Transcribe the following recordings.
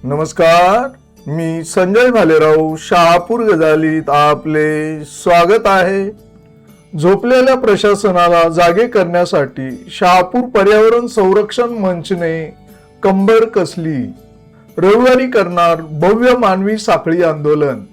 नमस्कार, मी संजय भालेराव शहापूर गजालीत आपले स्वागत आहे. झोपलेल्या प्रशासनाला जागे करण्यासाठी शहापूर पर्यावरण संरक्षण मंचने कंबर कसली. रविवारी करणार भव्य मानवी साखळी आंदोलन.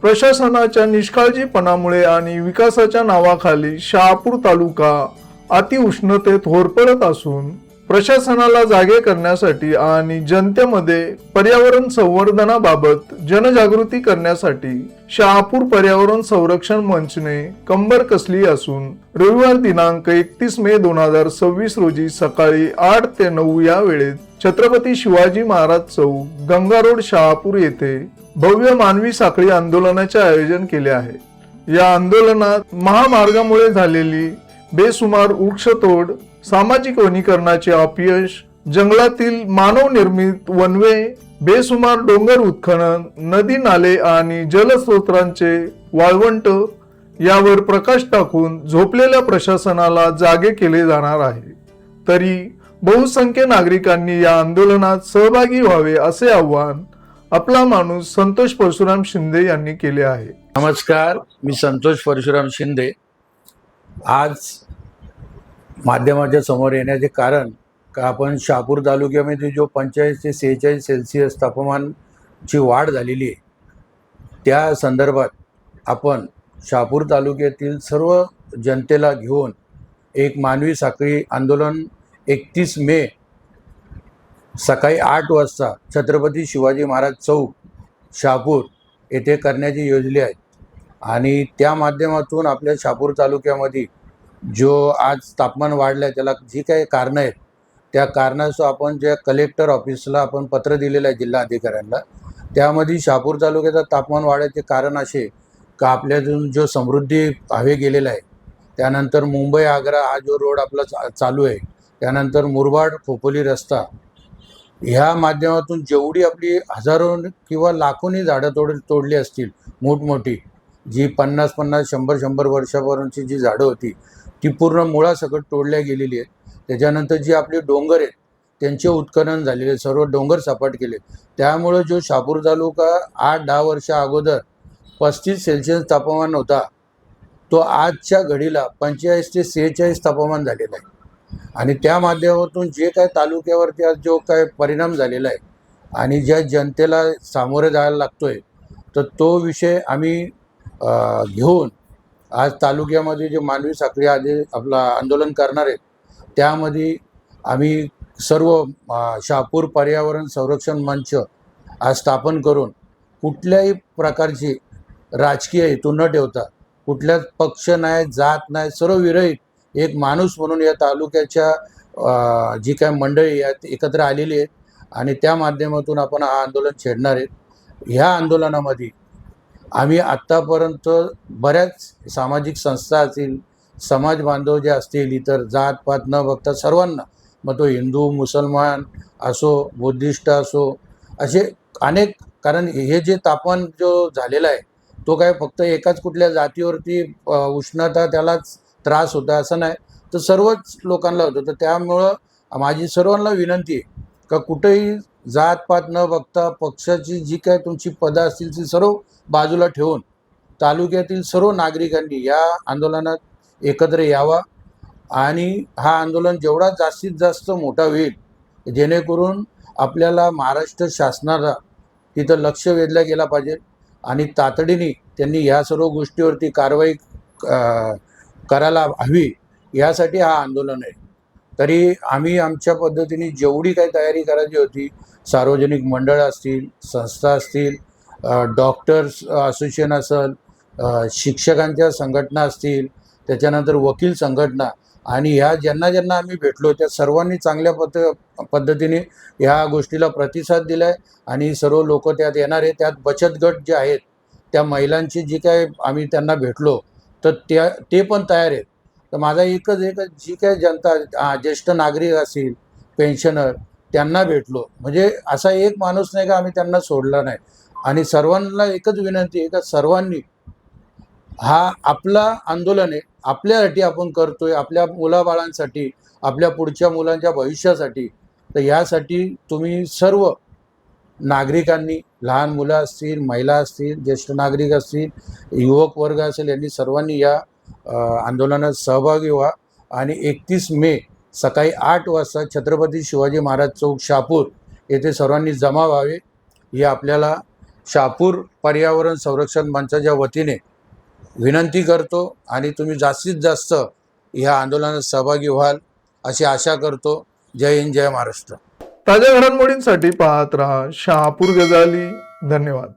प्रशासनाच्या निष्काळजीपणामुळे आणि विकासाच्या नावाखाली शहापूर तालुका अतिउष्णतेत होरपळत असून प्रशासनाला जागे करण्यासाठी आणि जनतेमध्ये पर्यावरण संवर्धनाबाबत जनजागृती करण्यासाठी शहापूर पर्यावरण संरक्षण मंचने कंबर कसली असून रविवार दिनांक 31 मे 2026 रोजी सकाळी 8 ते 9 या वेळेत छत्रपती शिवाजी महाराज चौक, गंगा रोड, शहापूर येथे भव्य मानवी साखळी आंदोलनाचे आयोजन केले आहे. या आंदोलनात महामार्गामुळे झालेली बेसुमार वृक्षतोड, सामाजिक वनीकरणाचे अपयश, जंगलातील मानव निर्मित वनवे, बेसुमार डोंगर उत्खनन, नदी नाले आणि जलस्रोतांचे वाळवंट यावर प्रकाश टाकून झोपलेल्या प्रशासनाला जागे केले जाणार आहे. तरी बहुसंख्य नागरिकांनी या आंदोलनात सहभागी व्हावे असे आवाहन आपला माणूस संतोष परशुराम शिंदे यांनी केले आहे. नमस्कार, मी संतोष परशुराम शिंदे. आज माध्यमाच्या समोर येण्याचे कारण का आपण शहापूर तालुक्यामध्ये जो 45 ते 46 सेल्सिअस तापमानाची वाढ झालेली आहे, त्या संदर्भात आपण शहापूर तालुक्यातील सर्व जनतेला घेऊन एक मानवी साखळी आंदोलन 31 मे सकाळी 8 वाजता छत्रपती शिवाजी महाराज चौक, शहापूर येथे करण्याची योजली आहे. आणि त्या माध्यमातून आपल्या शहापूर तालुक्यामध्ये जो आज तापमान वाढलं आहे त्याला जी काही कारणं आहेत, त्या कारणाचं आपण ज्या कलेक्टर ऑफिसला आपण पत्र दिलेलं आहे जिल्हा अधिकाऱ्यांना, त्यामध्ये शहापूर तालुक्याचं तापमान वाढायचे कारण असे का आपल्यातून जो समृद्धी हवे गेलेला आहे, त्यानंतर मुंबई आग्रा हा जो रोड आपला चालू आहे, त्यानंतर मुरबाड खोपोली रस्ता, ह्या माध्यमातून जेवढी आपली हजारो किंवा लाखोनी झाडं तोडली असतील, मोठमोठी जी 50-50, 100-100 वर्षापर्यंतची जी झाडं होती ती पूर्ण मुळासकट तोडल्या गेलेली आहेत. त्याच्यानंतर जी आपली डोंगर आहेत त्यांचे उत्खनन झालेले, सर्व डोंगर सपाट केले. त्यामुळं जो शहापूर तालुका 8-10 वर्षा अगोदर 35 सेल्सिअस तापमान होता, तो आजच्या घडीला 45 ते 46 तापमान झालेला आहे. आणि त्या माध्यमातून जे काय तालुक्यावरती आज जो काय परिणाम झालेला आहे आणि ज्या जनतेला सामोरे जायला लागतोय, तर तो विषय आम्ही घेऊन आज तालुक्यामध्ये जे मानवी साखळी आधी आपला आंदोलन करणार आहेत, त्यामध्ये आम्ही सर्व शहापूर पर्यावरण संरक्षण मंच आज स्थापन करून कुठल्याही प्रकारची राजकीय हेतू न ठेवता, कुठल्याच पक्ष नाही, जात नाही, सर्व विरहित एक माणूस म्हणून या तालुक्याच्या जी काय मंडळी यात एकत्र आलेली आहेत आणि त्या माध्यमातून आपण हा आंदोलन छेडणार आहेत. ह्या आंदोलनामध्ये आम्ही आत्तापर्यंत बऱ्याच सामाजिक संस्था असतील, समाज बांधव जे असतील, इतर जातपात न बघता सर्वांना, मग तो हिंदू, मुसलमान असो, बुद्धिस्ट असो, असे अनेक, कारण हे जे तापमान जो झालेला आहे तो काय फक्त एकाच कुठल्या जातीवरती उष्णता त्यालाच त्रास होता असं नाही, तर सर्वच लोकांना होतं. तर त्यामुळं माझी सर्वांना विनंती आहे का कुठेही जातपात न बघता पक्षाची जी काय तुमची पदं असतील ती सर्व बाजूला ठेवून तालुक्यातील सर्व नागरिकांनी या आंदोलनात एकत्र यावा आणि हा आंदोलन जेवढा जास्तीत जास्त मोठा होईल जेणेकरून आपल्याला महाराष्ट्र शासनाला तिथं लक्ष वेधलं गेलं पाहिजे आणि तातडीने त्यांनी ह्या सर्व गोष्टीवरती कारवाई करायला हवी, यासाठी हा आंदोलन आहे. तरी आम्ही आमच्या पद्धतीने जेवढी काही तयारी करायची होती, सार्वजनिक मंडळं असतील, संस्था असतील, डॉक्टर्स असोसिएशन असेल, शिक्षकांच्या संघटना असतील, त्याच्यानंतर वकील संघटना, आणि ह्या ज्यांना आम्ही भेटलो त्या सर्वांनी चांगल्या पद्धतीने ह्या गोष्टीला प्रतिसाद दिला आहे आणि सर्व लोक त्यात येणार आहे. त्यात बचत गट जे आहेत त्या महिलांची जी काय आम्ही त्यांना भेटलो तर ते पण तयार आहेत. तर माझा एकच जी काय जनता, ज्येष्ठ नागरिक असतील, पेन्शनर, त्यांना भेटलो, म्हणजे असा एक माणूस नाही का आम्ही त्यांना सोडला नाही. आणि सर्वांना एकच विनंती आहे का सर्वांनी, हा आपला आंदोलन आहे, आपल्यासाठी आपण करतोय, आपल्या मुलाबाळांसाठी, आपल्या पुढच्या मुलांच्या भविष्यासाठी. तर यासाठी तुम्ही सर्व नागरिकांनी, लहान मुलं असतील, महिला असतील, ज्येष्ठ नागरिक असतील, युवक वर्ग असेल, यांनी सर्वांनी या आंदोलनात सहभागी व्हा आणि 31 मे सकाळी 8 वाजता छत्रपती शिवाजी महाराज चौक शहापूर येथे सर्वांनी जमा व्हावे, ही आपल्याला शहापूर पर्यावरण संरक्षण मंचाच्या वतीने विनंती करतो आणि तुम्ही जास्तीत जास्त ह्या आंदोलनात सहभागी व्हाल अशी आशा करतो. जय हिंद, जय महाराष्ट्र. ताज्या घडामोडींसाठी पाहत रहा शहापूर गजाली. धन्यवाद.